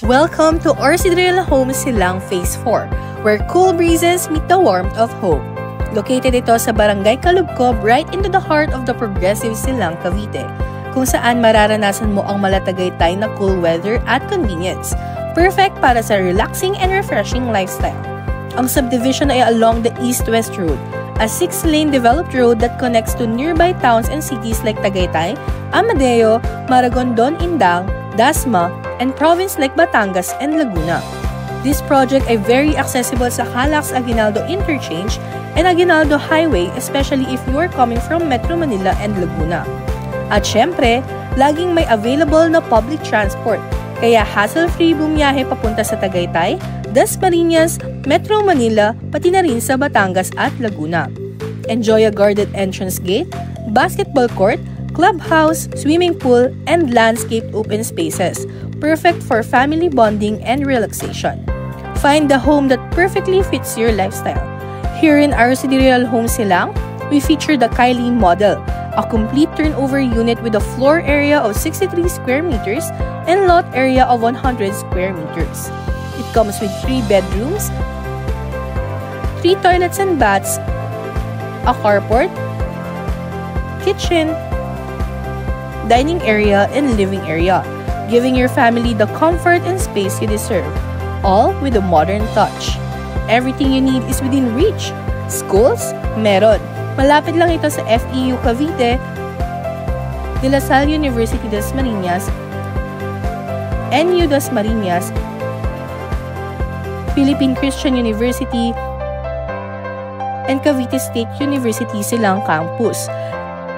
Welcome to Arsidriel Homes Silang Phase 4, where cool breezes meet the warmth of hope. Located ito sa Barangay Kalubkob, right into the heart of the progressive Silang, Cavite, kung saan mararanasan mo ang malatagaytay na cool weather at convenience. Perfect para sa relaxing and refreshing lifestyle. Ang subdivision ay along the East-West Road, a 6-lane developed road that connects to nearby towns and cities like Tagaytay, Amadeo, Maragondon, Indang, Dasma, and province like Batangas and Laguna. This project ay very accessible sa Calax Aguinaldo Interchange and Aguinaldo Highway, especially if you are coming from Metro Manila and Laguna. At syempre, laging may available na public transport, kaya hassle-free bumiyahe papunta sa Tagaytay, Dasmariñas, Metro Manila, pati na rin sa Batangas at Laguna. Enjoy a guarded entrance gate, basketball court, clubhouse, swimming pool, and landscaped open spaces, perfect for family bonding and relaxation. Find the home that perfectly fits your lifestyle. Here in Arsidriel Homes Silang, we feature the Kylie model, a complete turnover unit with a floor area of 63 square meters and lot area of 100 square meters. It comes with 3 bedrooms, 3 toilets and baths, a carport, kitchen, dining area, and living area, giving your family the comfort and space you deserve, all with a modern touch. Everything you need is within reach. Schools? Meron. Malapit lang ito sa FEU Cavite, De La Salle University Dasmariñas, NU Dasmariñas, Philippine Christian University, and Cavite State University Silang Campus,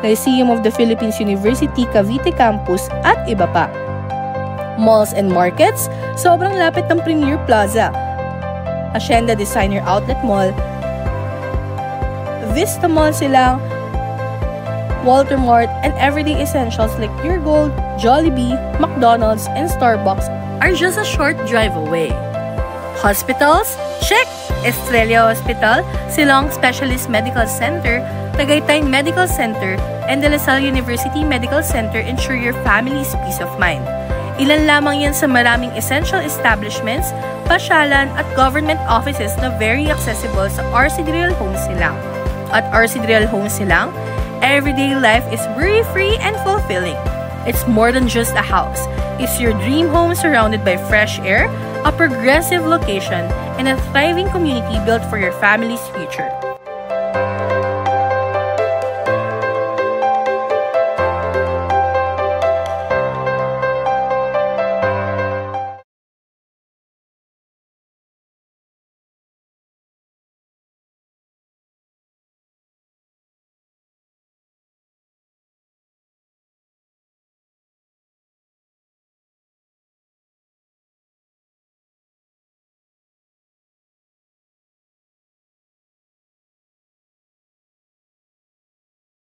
Lyceum of the Philippines University Cavite Campus, at iba pa. Malls and markets, sobrang lapit ng Premier Plaza, Hacienda Designer Outlet Mall, Vista Mall Silang, Walter Mart, and everyday essentials like Pure Gold, Jollibee, McDonald's, and Starbucks are just a short drive away. Hospitals? Check! Estrella Hospital, Silang Specialist Medical Center, Tagaytay Medical Center, and De La Salle University Medical Center ensure your family's peace of mind. Ilan lamang yan sa maraming essential establishments, pasyalan, at government offices na very accessible sa Arsidriel Homes Silang. At Arsidriel Homes Silang, everyday life is worry-free and fulfilling. It's more than just a house. It's your dream home surrounded by fresh air, a progressive location, and a thriving community built for your family's future.